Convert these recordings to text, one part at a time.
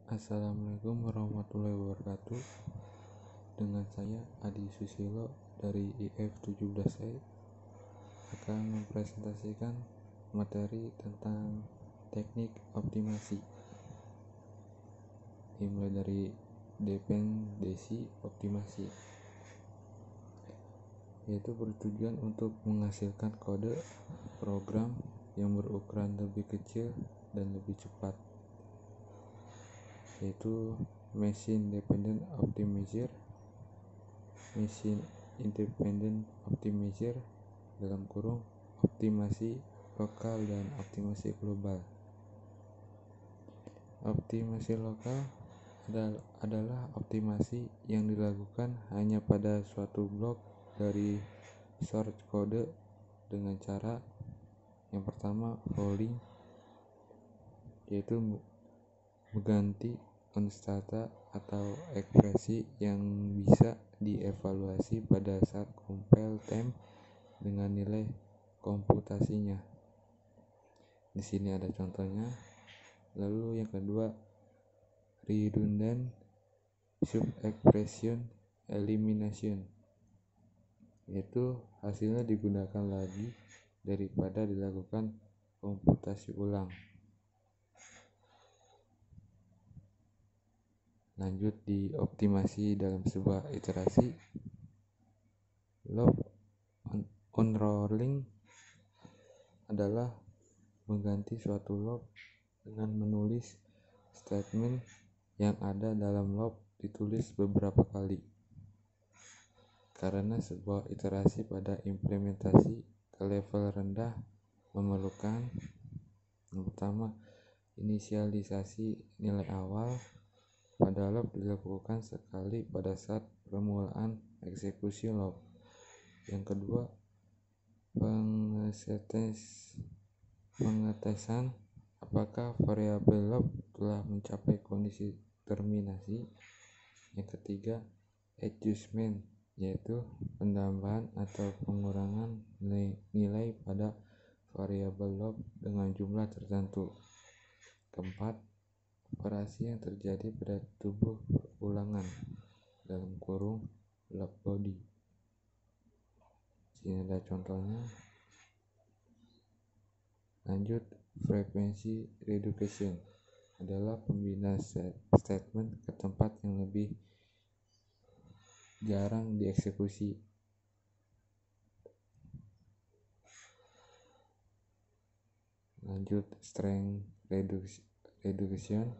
Assalamualaikum warahmatullahi wabarakatuh. Dengan saya Adi Susilo dari IF 17E akan mempresentasikan materi tentang teknik optimasi, dimulai dari dependensi optimasi, yaitu bertujuan untuk menghasilkan kode program yang berukuran lebih kecil dan lebih cepat, yaitu Machine Dependent Optimizer, Machine Independent Optimizer (optimasi lokal dan optimasi global). Optimasi lokal adalah optimasi yang dilakukan hanya pada suatu blok dari source code dengan cara yang pertama polling, yaitu mengganti konstanta atau ekspresi yang bisa dievaluasi pada saat compile time dengan nilai komputasinya. Di sini ada contohnya. Lalu yang kedua, redundant sub-expression elimination, yaitu hasilnya digunakan lagi daripada dilakukan komputasi ulang. Lanjut di optimasi dalam sebuah iterasi. Loop unrolling adalah mengganti suatu loop dengan menulis statement yang ada dalam loop ditulis beberapa kali. Karena sebuah iterasi pada implementasi ke level rendah memerlukan yang pertama inisialisasi nilai awal pada loop dilakukan sekali pada saat permulaan eksekusi loop. Yang kedua, pengetesan apakah variabel loop telah mencapai kondisi terminasi. Yang ketiga, adjustment, yaitu penambahan atau pengurangan nilai pada variabel loop dengan jumlah tertentu. Keempat, operasi yang terjadi pada tubuh ulangan (loop body). Sini ada contohnya. Lanjut, frekuensi reduction adalah pembinaan statement ke tempat yang lebih jarang dieksekusi. Lanjut, strength reduction,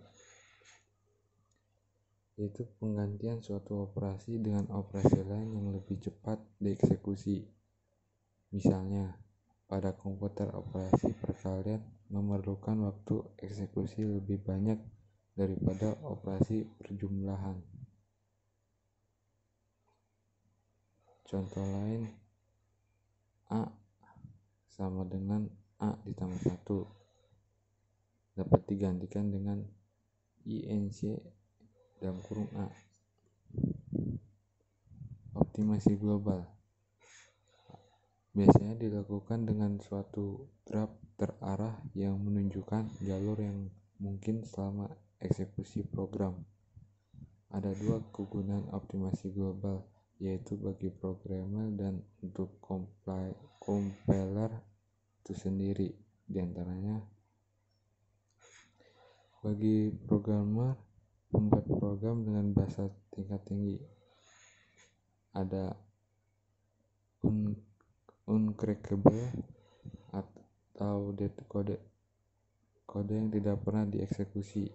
yaitu penggantian suatu operasi dengan operasi lain yang lebih cepat dieksekusi. Misalnya, pada komputer operasi perkalian memerlukan waktu eksekusi lebih banyak daripada operasi perjumlahan. Contoh lain, A sama dengan A ditambah 1 dapat digantikan dengan INC (A). Optimasi global biasanya dilakukan dengan suatu graf terarah yang menunjukkan jalur yang mungkin selama eksekusi program. Ada dua kegunaan optimasi global, yaitu bagi programmer dan untuk compiler itu sendiri. Di antaranya, bagi programmer pembuat program dengan bahasa tingkat tinggi, ada uncrackable atau dead code yang tidak pernah dieksekusi.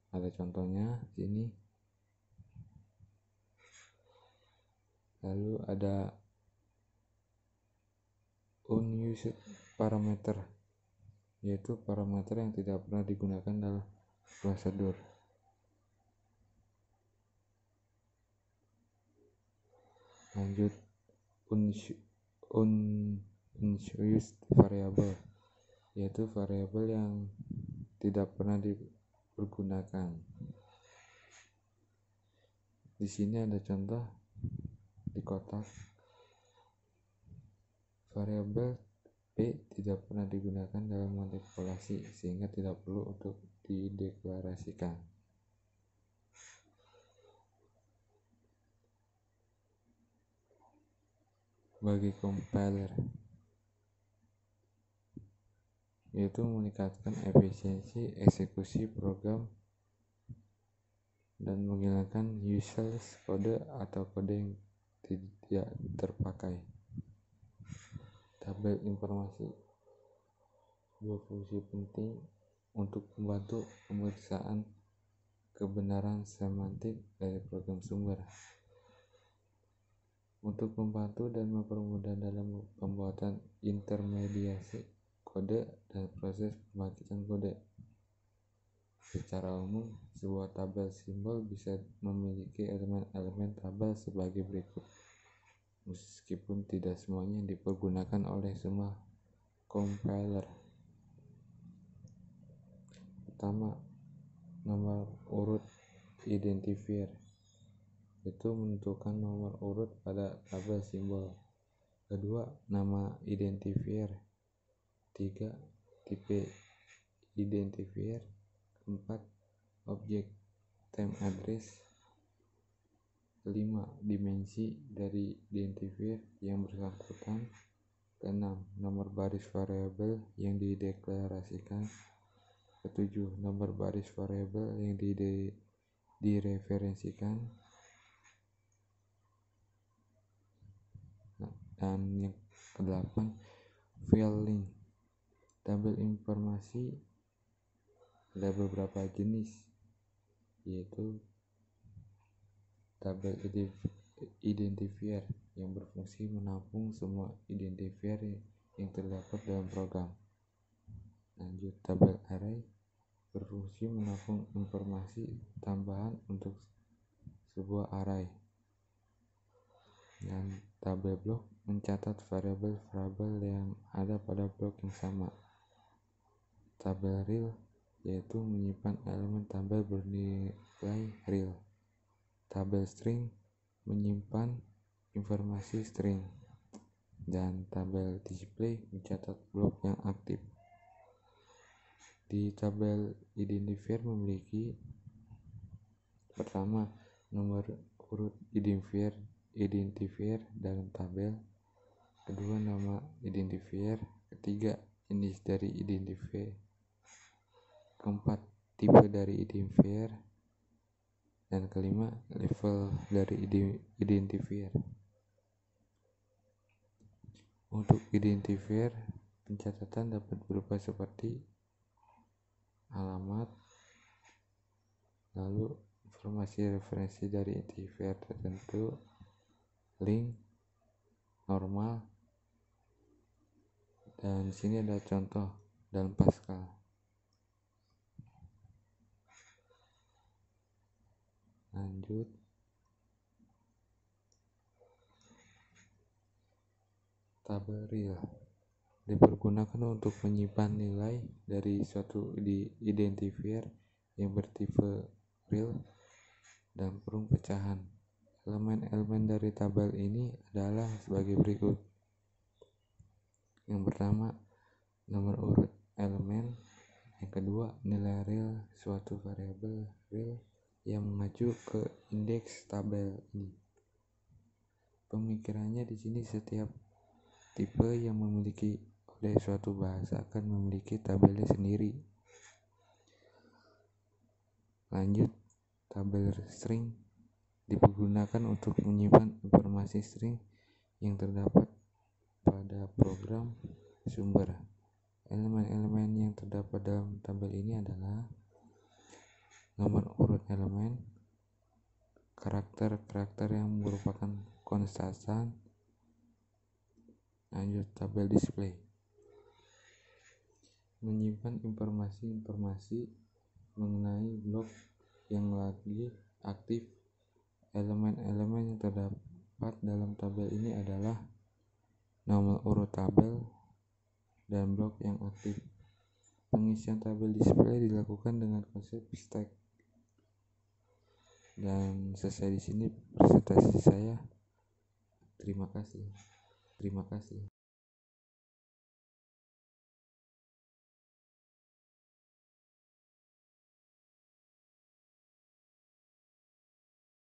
Ada contohnya sini. Lalu ada unused parameter, yaitu parameter yang tidak pernah digunakan dalam prosedur. Lanjut, unused variable, yaitu variabel yang tidak pernah dipergunakan. Di sini ada contoh di kotak. Variabel tidak pernah digunakan dalam manipulasi sehingga tidak perlu untuk dideklarasikan. Bagi compiler, yaitu meningkatkan efisiensi eksekusi program dan menghilangkan useless kode atau kode yang tidak terpakai. Tabel informasi berfungsi penting untuk membantu pemeriksaan kebenaran semantik dari program sumber, untuk membantu dan mempermudah dalam pembuatan intermediasi kode dan proses pembangkitan kode. Secara umum, sebuah tabel simbol bisa memiliki elemen-elemen tabel sebagai berikut, meskipun tidak semuanya dipergunakan oleh semua compiler. Pertama, nomor urut identifier, itu menentukan nomor urut pada tabel simbol. Kedua, nama identifier. Tiga, tipe identifier. Keempat, objek time address. Kelima, dimensi dari identifier yang bersangkutan. Keenam, nomor baris variabel yang dideklarasikan. Ketujuh, nomor baris variabel yang direferensikan. Dan yang kedelapan, file link. Tabel informasi ada beberapa jenis, yaitu tabel identifier yang berfungsi menampung semua identifier yang terdapat dalam program. Lanjut, tabel array berfungsi menampung informasi tambahan untuk sebuah array. Dan tabel blok mencatat variabel-variabel yang ada pada blok yang sama. Tabel real yaitu menyimpan elemen tabel bernilai real. Tabel string menyimpan informasi string. Dan tabel display mencatat blok yang aktif. Di tabel identifier memiliki pertama, nomor urut identifier dalam tabel. Kedua, nama identifier. Ketiga, jenis dari identifier. Keempat, tipe dari identifier. Dan kelima, level dari identifier. Untuk identifier, pencatatan dapat berupa seperti alamat, lalu informasi referensi dari identifier tertentu, link, normal, dan di sini ada contoh dalam Pascal. Lanjut, tabel real dipergunakan untuk menyimpan nilai dari suatu identifier yang bertipe real dan kurung pecahan. Elemen-elemen dari tabel ini adalah sebagai berikut. Yang pertama, nomor urut elemen. Yang kedua, nilai real suatu variabel real yang mengacu ke indeks tabel ini. Pemikirannya di sini, setiap tipe yang memiliki oleh suatu bahasa akan memiliki tabelnya sendiri. Lanjut, tabel string dipergunakan untuk menyimpan informasi string yang terdapat pada program sumber. Elemen-elemen yang terdapat dalam tabel ini adalah nomor urut elemen, karakter-karakter yang merupakan konstan. Lanjut, tabel display menyimpan informasi-informasi mengenai blok yang lagi aktif. Elemen-elemen yang terdapat dalam tabel ini adalah nomor urut tabel dan blok yang aktif. Pengisian tabel display dilakukan dengan konsep stack. Dan selesai di sini presentasi saya. Terima kasih.